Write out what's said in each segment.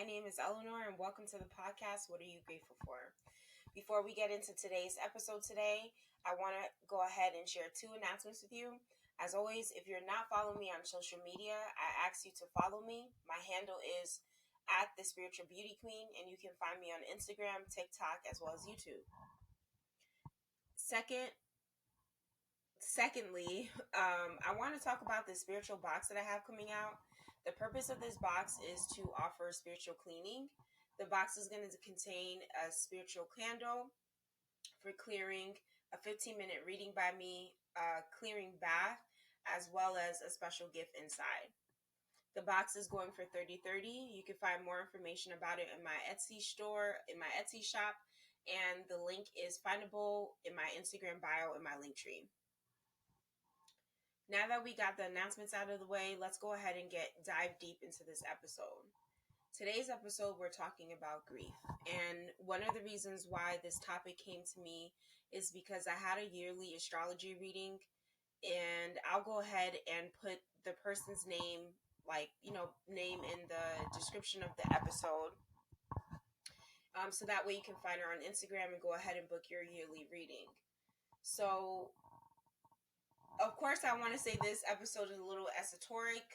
name is Eleanor, and welcome to the podcast. What are you grateful for? Before we get into today's episode today, I want to go ahead and share two announcements with you. As always, if you're not following me on social media, I ask you to follow me. My handle is at the Spiritual Beauty Queen, and you can find me on Instagram, TikTok, as well as YouTube. Secondly, I want to talk about the spiritual box that I have coming out. The purpose of this box is to offer spiritual cleaning. The box is going to contain a spiritual candle for clearing, a 15-minute reading by me, a clearing bath, as well as a special gift inside. The box is going for $30.30. You can find more information about it in my Etsy store, in my Etsy shop, and the link is findable in my Instagram bio in my link tree. Now that we got the announcements out of the way, let's go ahead and dive deep into this episode. Today's episode, we're talking about grief. And one of the reasons why this topic came to me is because I had a yearly astrology reading, and I'll go ahead and put the person's name, name in the description of the episode. So that way you can find her on Instagram and go ahead and book your yearly reading. So of course, I want to say this episode is a little esoteric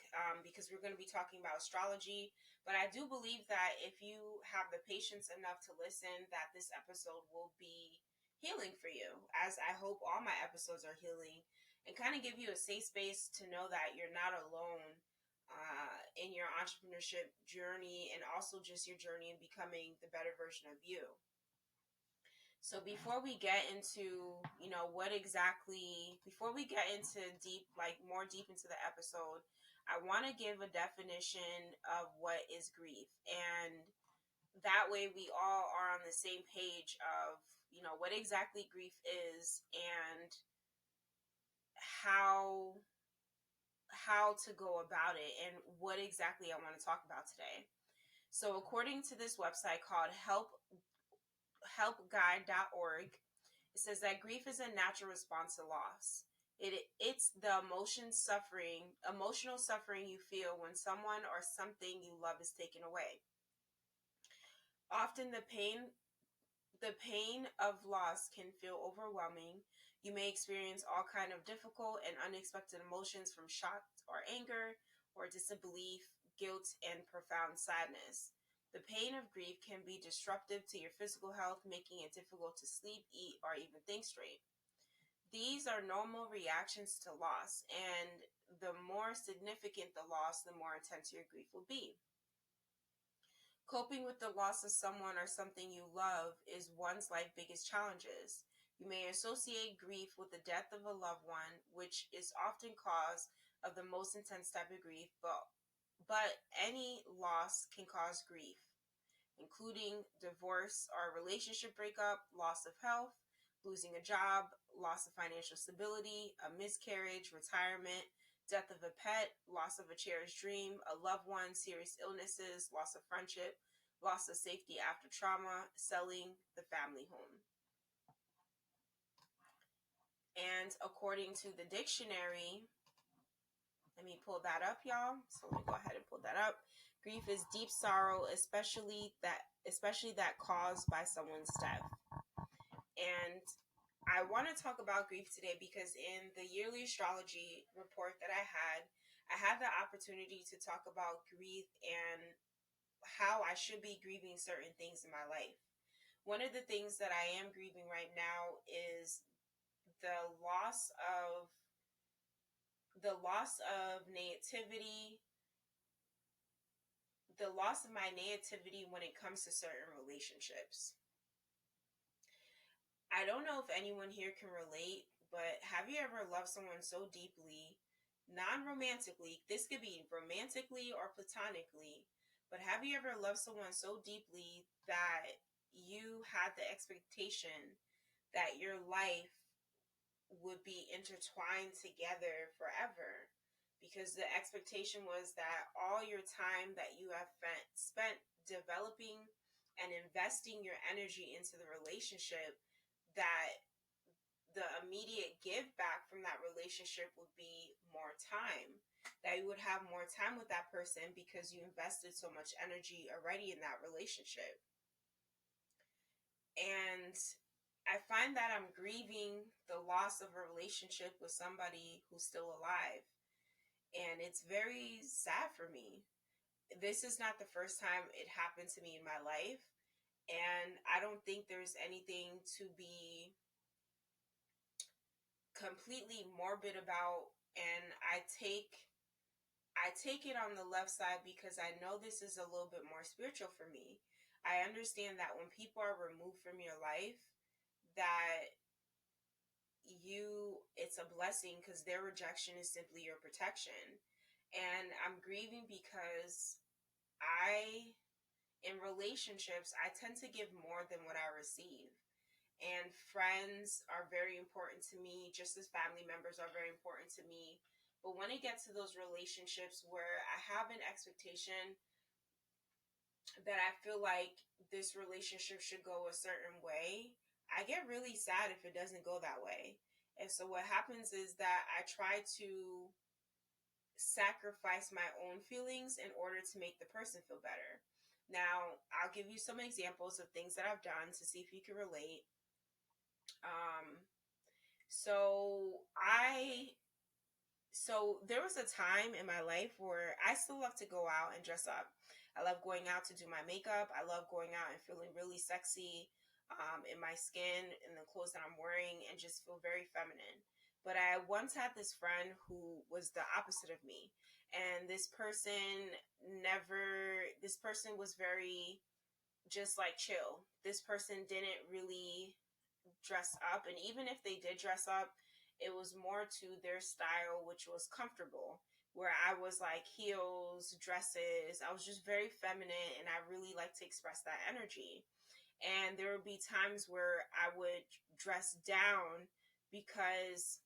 because we're going to be talking about astrology. But I do believe that if you have the patience enough to listen, that this episode will be healing for you, as I hope all my episodes are healing, and kind of give you a safe space to know that you're not alone in your entrepreneurship journey, and also just your journey in becoming the better version of you. So before we get into, before we get into more deep into the episode, I want to give a definition of what is grief. And that way we all are on the same page of, what exactly grief is and how to go about it and what exactly I want to talk about today. So according to this website called helpguide.org, it says that grief is a natural response to loss. It's the emotional suffering you feel when someone or something you love is taken away. Often the pain of loss can feel overwhelming. You may experience all kind of difficult and unexpected emotions, from shock or anger or disbelief, guilt, and profound sadness. The pain of grief can be disruptive to your physical health, making it difficult to sleep, eat, or even think straight. These are normal reactions to loss, and the more significant the loss, the more intense your grief will be. Coping with the loss of someone or something you love is one's life's biggest challenges. You may associate grief with the death of a loved one, which is often cause of the most intense type of grief, but any loss can cause grief, including divorce or relationship breakup, loss of health, losing a job, loss of financial stability, a miscarriage, retirement, death of a pet, loss of a cherished dream, a loved one, serious illnesses, loss of friendship, loss of safety after trauma, selling the family home. And according to the dictionary, let me pull that up, y'all. So let me go ahead and pull that up. Grief is deep sorrow, especially that caused by someone's death. And I want to talk about grief today because in the yearly astrology report that I had the opportunity to talk about grief and how I should be grieving certain things in my life. One of the things that I am grieving right now is the loss of nativity, the loss of my nativity when it comes to certain relationships. I don't know if anyone here can relate, but have you ever loved someone so deeply, non-romantically, this could be romantically or platonically, but have you ever loved someone so deeply that you had the expectation that your life would be intertwined together forever? Because the expectation was that all your time that you have spent developing and investing your energy into the relationship, that the immediate give back from that relationship would be more time. that you would have more time with that person because you invested so much energy already in that relationship. And I find that I'm grieving the loss of a relationship with somebody who's still alive. And it's very sad for me. This is not the first time it happened to me in my life. And I don't think there's anything to be completely morbid about. And I take it on the left side because I know this is a little bit more spiritual for me. I understand that when people are removed from your life, that it's a blessing because their rejection is simply your protection. And I'm grieving because I, in relationships, I tend to give more than what I receive. And friends are very important to me, just as family members are very important to me. But when it gets to those relationships where I have an expectation that I feel like this relationship should go a certain way, I get really sad if it doesn't go that way. And so what happens is that I try to sacrifice my own feelings in order to make the person feel better. Now, I'll give you some examples of things that I've done to see if you can relate. Um, so I so there was a time in my life where I still love to go out and dress up. I love going out to do my makeup. I love going out and feeling really sexy in my skin, in the clothes that I'm wearing, and just feel very feminine. But I once had this friend who was the opposite of me. And this person was very just like chill. This person didn't really dress up. And even if they did dress up, it was more to their style, which was comfortable. Where I was like heels, dresses. I was just very feminine and I really like to express that energy. And there would be times where I would dress down because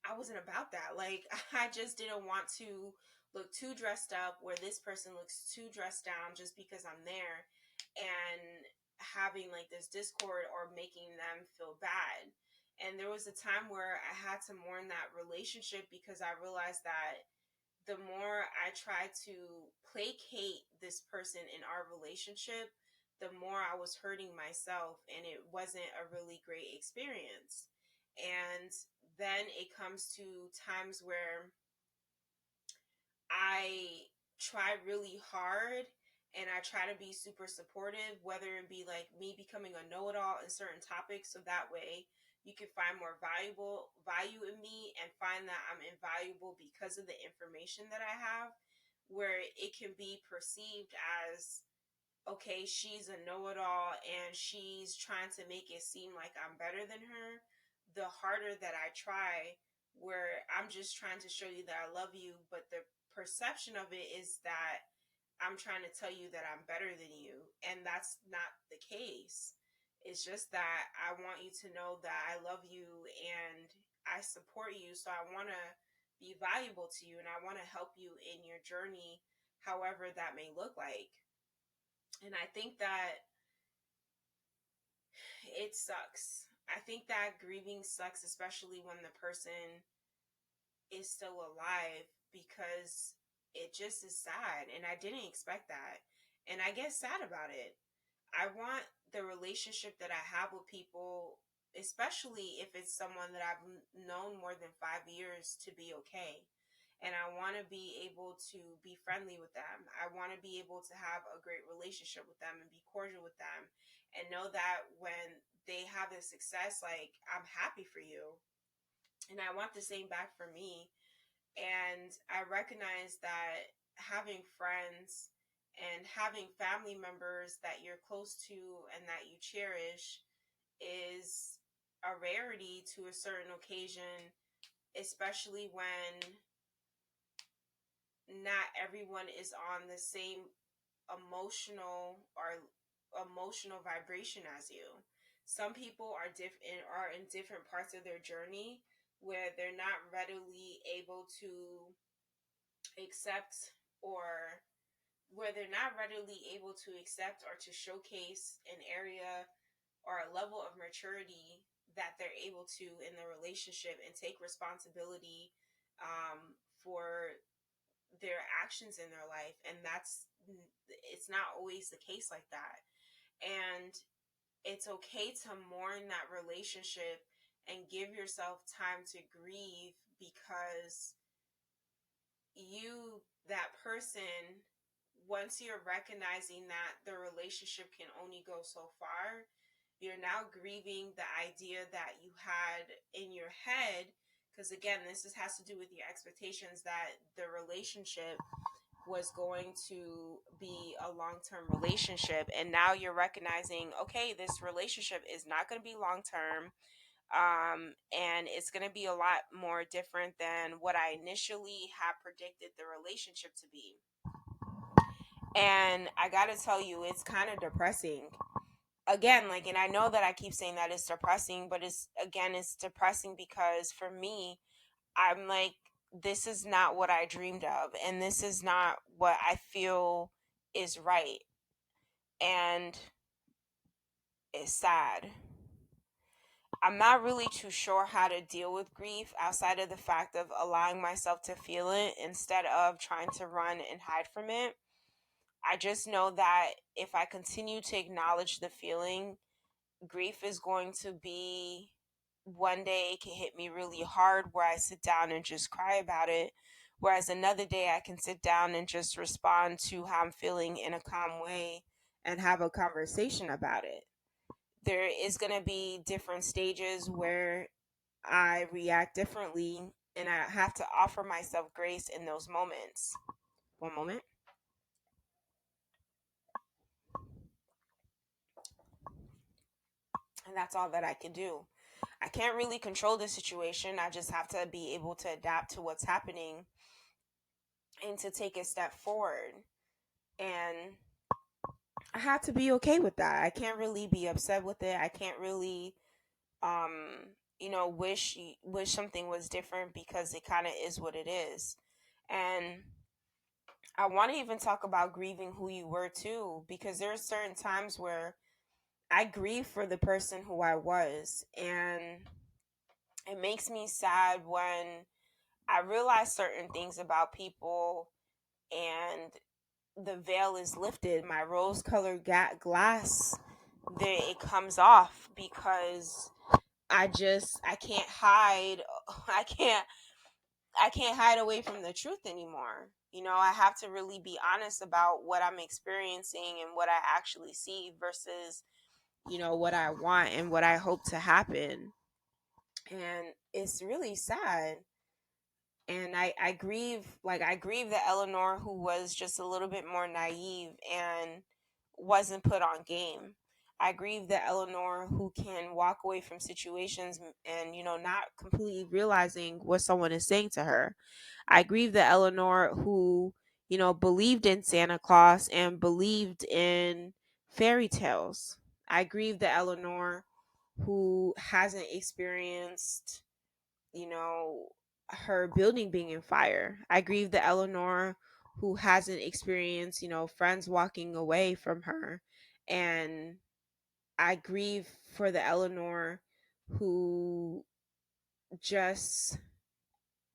I wasn't about that. Like, I just didn't want to look too dressed up where this person looks too dressed down just because I'm there and having like this discord or making them feel bad. And there was a time where I had to mourn that relationship because I realized that the more I tried to placate this person in our relationship, the more I was hurting myself, and it wasn't a really great experience. And then it comes to times where I try really hard and I try to be super supportive, whether it be like me becoming a know it all in certain topics, so that way you can find more valuable value in me and find that I'm invaluable because of the information that I have, where it can be perceived as okay, she's a know it all and she's trying to make it seem like I'm better than her. The harder that I try, where I'm just trying to show you that I love you, but the perception of it is that I'm trying to tell you that I'm better than you. And that's not the case. It's just that I want you to know that I love you and I support you. So I want to be valuable to you and I want to help you in your journey, however that may look like. And I think that it sucks. I think that grieving sucks, especially when the person is still alive, because it just is sad. And I didn't expect that. And I get sad about it. I want the relationship that I have with people, especially if it's someone that I've known more than 5 years, to be okay. And I want to be able to be friendly with them. I want to be able to have a great relationship with them and be cordial with them and know that when they have a success, like, I'm happy for you. And I want the same back for me. And I recognize that having friends and having family members that you're close to and that you cherish is a rarity to a certain occasion, especially when not everyone is on the same emotional vibration as you. Some people are in different parts of their journey where they're not readily able to accept or where they're not readily able to accept or to showcase an area or a level of maturity that they're able to in the relationship and take responsibility for their actions in their life, and it's not always the case like that. And it's okay to mourn that relationship and give yourself time to grieve, because that person, once you're recognizing that the relationship can only go so far, you're now grieving the idea that you had in your head. Because again, has to do with your expectations that the relationship was going to be a long-term relationship, and now you're recognizing, okay, this relationship is not going to be long-term, and it's going to be a lot more different than what I initially had predicted the relationship to be. And I gotta tell you, it's kind of depressing. Again, like, and I know that I keep saying that it's depressing, but it's depressing because for me, I'm like, this is not what I dreamed of, and this is not what I feel is right. And it's sad. I'm not really too sure how to deal with grief outside of the fact of allowing myself to feel it instead of trying to run and hide from it. I just know that if I continue to acknowledge the feeling, grief is going to be, one day it can hit me really hard where I sit down and just cry about it. Whereas another day I can sit down and just respond to how I'm feeling in a calm way and have a conversation about it. There is going to be different stages where I react differently, and I have to offer myself grace in those moments. One moment. And that's all that I can do. I can't really control the situation. I just have to be able to adapt to what's happening and to take a step forward. And I have to be okay with that. I can't really be upset with it. I can't really wish something was different, because it kind of is what it is. And I want to even talk about grieving who you were too, because there are certain times where I grieve for the person who I was, and it makes me sad when I realize certain things about people and the veil is lifted. My rose colored glass, it comes off, because I can't hide. I can't I can't hide away from the truth anymore. I have to really be honest about what I'm experiencing and what I actually see versus, what I want and what I hope to happen. And it's really sad. And I grieve the Eleanor who was just a little bit more naive and wasn't put on game. I grieve the Eleanor who can walk away from situations and, not completely realizing what someone is saying to her. I grieve the Eleanor who, believed in Santa Claus and believed in fairy tales. I grieve the Eleanor who hasn't experienced, you know, her building being in fire. I grieve the Eleanor who hasn't experienced, friends walking away from her. And I grieve for the Eleanor who just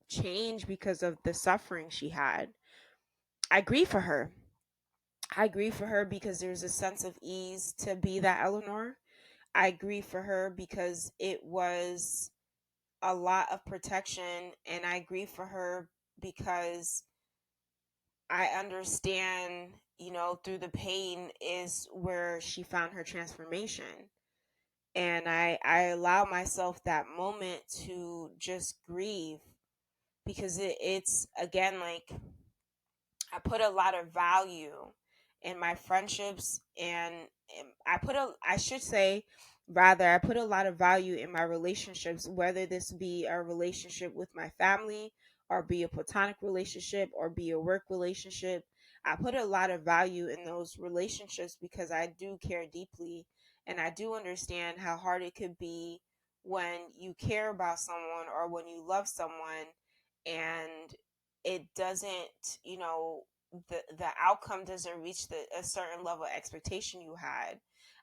changed because of the suffering she had. I grieve for her. I grieve for her because there's a sense of ease to be that Eleanor. I grieve for her because it was a lot of protection, and I grieve for her because I understand, through the pain is where she found her transformation. And I allow myself that moment to just grieve, because it's again, like, I put a lot of value in my friendships, and I should say, rather, I put a lot of value in my relationships, whether this be a relationship with my family, or be a platonic relationship, or be a work relationship. I put a lot of value in those relationships because I do care deeply, and I do understand how hard it could be when you care about someone or when you love someone, and it doesn't, the outcome doesn't reach a certain level of expectation you had.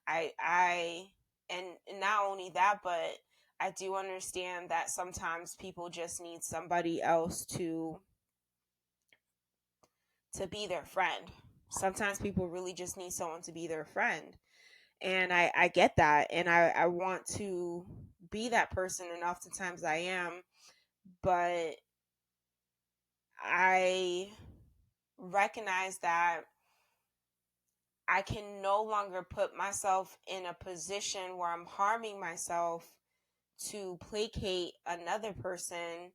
I and not only that, but I do understand that sometimes people just need somebody else to to be their friend. Sometimes people really just need someone to be their friend. And I get that. And I want to be that person, and oftentimes I am. But I recognize that I can no longer put myself in a position where I'm harming myself to placate another person,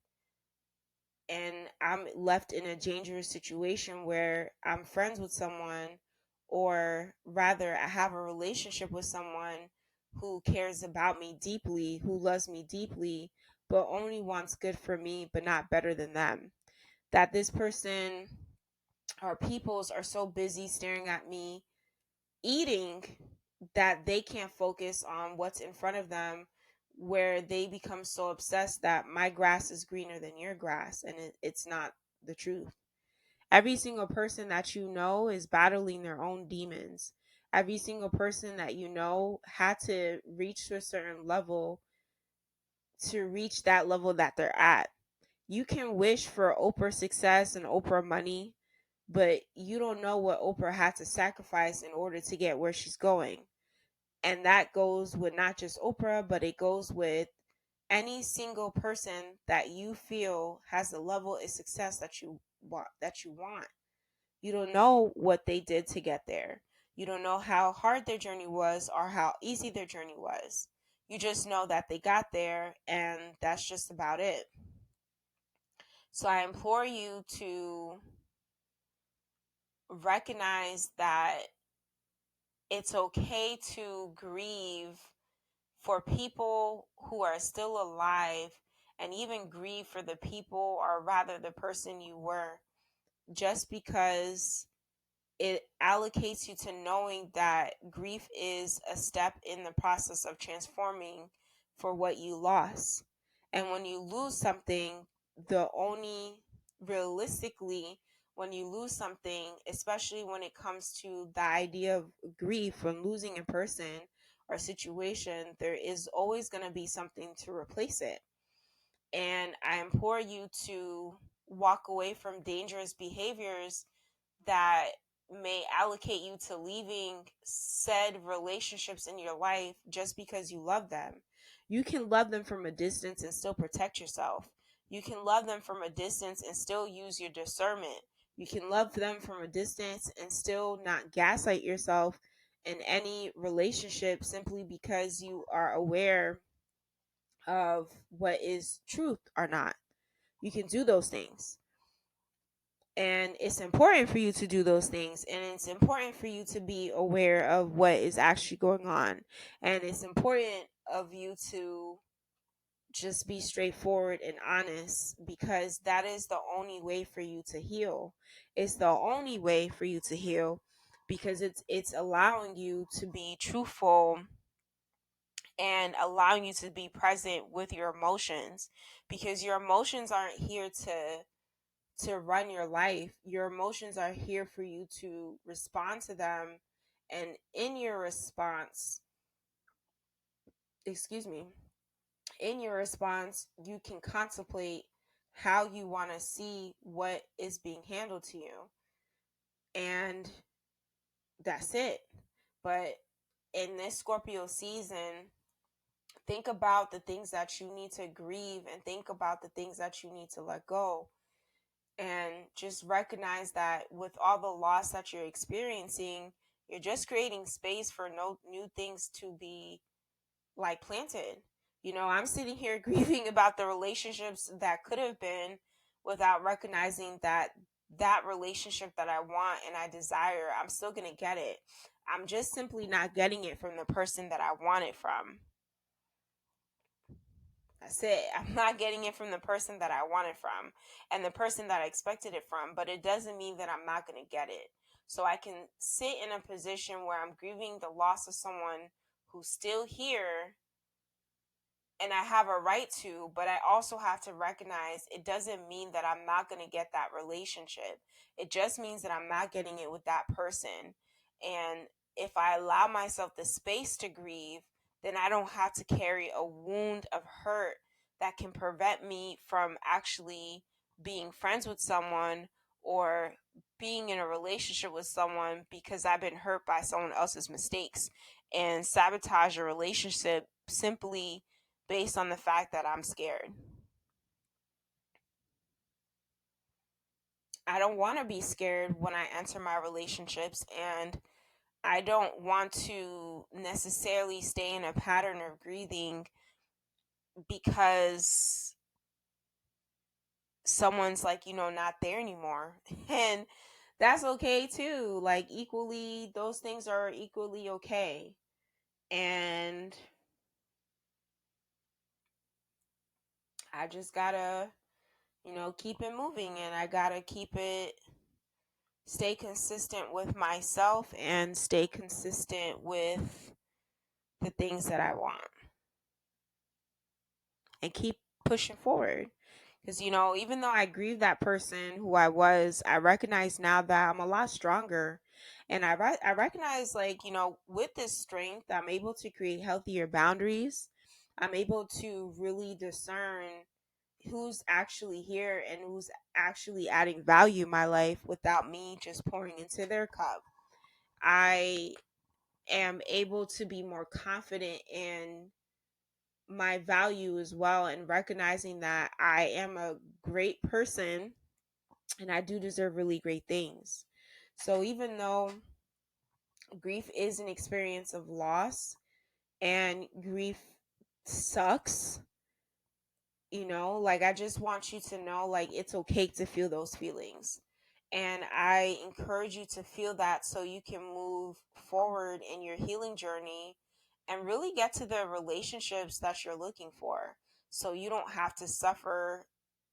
and I'm left in a dangerous situation where I'm friends with someone, or rather, I have a relationship with someone who cares about me deeply, who loves me deeply, but only wants good for me, but not better than them. That this person or peoples are so busy staring at me eating that they can't focus on what's in front of them, where they become so obsessed that my grass is greener than your grass, and it's not the truth. Every single person that you know is battling their own demons. Every single person that you know had to reach to a certain level to reach that level that they're at. You can wish for Oprah success and Oprah money, but you don't know what Oprah had to sacrifice in order to get where she's going. And that goes with not just Oprah, but it goes with any single person that you feel has the level of success that you want. You don't know what they did to get there. You don't know how hard their journey was or how easy their journey was. You just know that they got there, and that's just about it. So I implore you to recognize that it's okay to grieve for people who are still alive, and even grieve for the people, or rather the person you were, just because it allocates you to knowing that grief is a step in the process of transforming for what you lost. And when you lose something, the only realistically, when you lose something, especially when it comes to the idea of grief, when losing a person or situation, there is always going to be something to replace it. And I implore you to walk away from dangerous behaviors that may allocate you to leaving said relationships in your life just because you love them. You can love them from a distance and still protect yourself. You can love them from a distance and still use your discernment. You can love them from a distance and still not gaslight yourself in any relationship simply because you are aware of what is truth or not. You can do those things. And it's important for you to do those things, and it's important for you to be aware of what is actually going on, and it's important of you to just be straightforward and honest, because that is the only way for you to heal. It's the only way for you to heal, because it's allowing you to be truthful and allowing you to be present with your emotions, because your emotions aren't here to run your life. Your emotions are here for you to respond to them. And in your response, excuse me, in your response, you can contemplate how you want to see what is being handled to you. And that's it. But in this Scorpio season, think about the things that you need to grieve, and think about the things that you need to let go. And just recognize that with all the loss that you're experiencing, you're just creating space for no new things to be like planted. I'm sitting here grieving about the relationships that could have been, without recognizing that that relationship that I want and I desire, I'm still going to get it. I'm just simply not getting it from the person that I want it from. That's it. I'm not getting it from the person that I want it from and the person that I expected it from, but it doesn't mean that I'm not going to get it. So I can sit in a position where I'm grieving the loss of someone who's still here, and I have a right to, but I also have to recognize it doesn't mean that I'm not going to get that relationship. It just means that I'm not getting it with that person. And if I allow myself the space to grieve, then I don't have to carry a wound of hurt that can prevent me from actually being friends with someone, or being in a relationship with someone because I've been hurt by someone else's mistakes and sabotage a relationship simply based on the fact that I'm scared. I don't want to be scared when I enter my relationships, and I don't want to necessarily stay in a pattern of grieving because someone's like, not there anymore. And that's okay too. Like, equally, those things are equally okay. And I just gotta, keep it moving, and I gotta stay consistent with myself and stay consistent with the things that I want and keep pushing forward. Because, even though I grieve that person who I was, I recognize now that I'm a lot stronger. And I recognize, like, with this strength, I'm able to create healthier boundaries. I'm able to really discern who's actually here and who's actually adding value in my life without me just pouring into their cup. I am able to be more confident in my value as well, and recognizing that I am a great person and I do deserve really great things. So even though grief is an experience of loss and grief sucks, like, I just want you to know, like, it's okay to feel those feelings. And I encourage you to feel that so you can move forward in your healing journey and really get to the relationships that you're looking for. So you don't have to suffer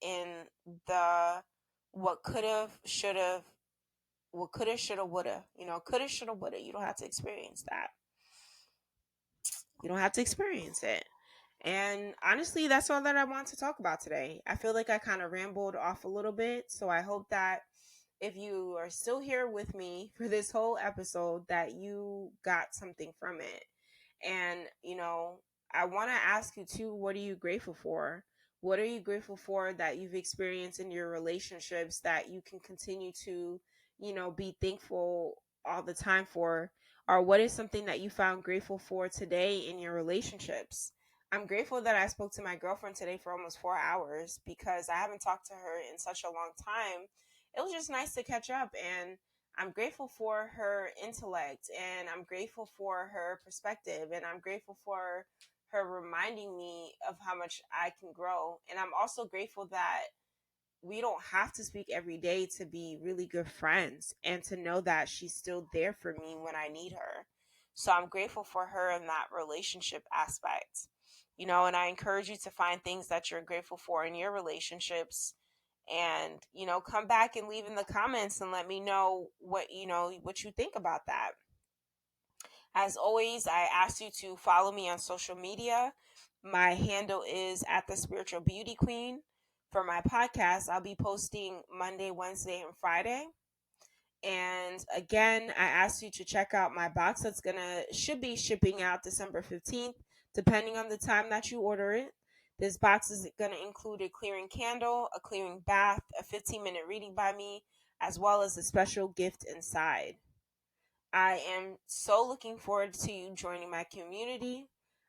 in the what could have, should have, what could have, should have, would have, could have, should have, would have. You don't have to experience that. You don't have to experience it. And honestly, that's all that I want to talk about today. I feel like I kind of rambled off a little bit. So I hope that if you are still here with me for this whole episode, that you got something from it. And, I want to ask you too, what are you grateful for? What are you grateful for that you've experienced in your relationships that you can continue to, be thankful all the time for? Or what is something that you found grateful for today in your relationships? I'm grateful that I spoke to my girlfriend today for almost 4 hours because I haven't talked to her in such a long time. It was just nice to catch up, and I'm grateful for her intellect, and I'm grateful for her perspective, and I'm grateful for her reminding me of how much I can grow. And I'm also grateful that we don't have to speak every day to be really good friends, and to know that she's still there for me when I need her. So I'm grateful for her in that relationship aspect. And I encourage you to find things that you're grateful for in your relationships, and come back and leave in the comments and let me know what you think about that. As always, I ask you to follow me on social media. My handle is at the Spiritual Beauty Queen. For my podcast, I'll be posting Monday, Wednesday, and Friday. And again, I ask you to check out my box that's should be shipping out December 15th, depending on the time that you order it. This box is gonna include a clearing candle, a clearing bath, a 15-minute reading by me, as well as a special gift inside. I am so looking forward to you joining my community.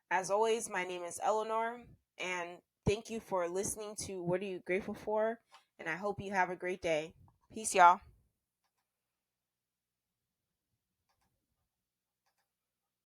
As always, my name is Eleanor, and thank you for listening to What Are You Grateful For? And I hope you have a great day. Peace, y'all.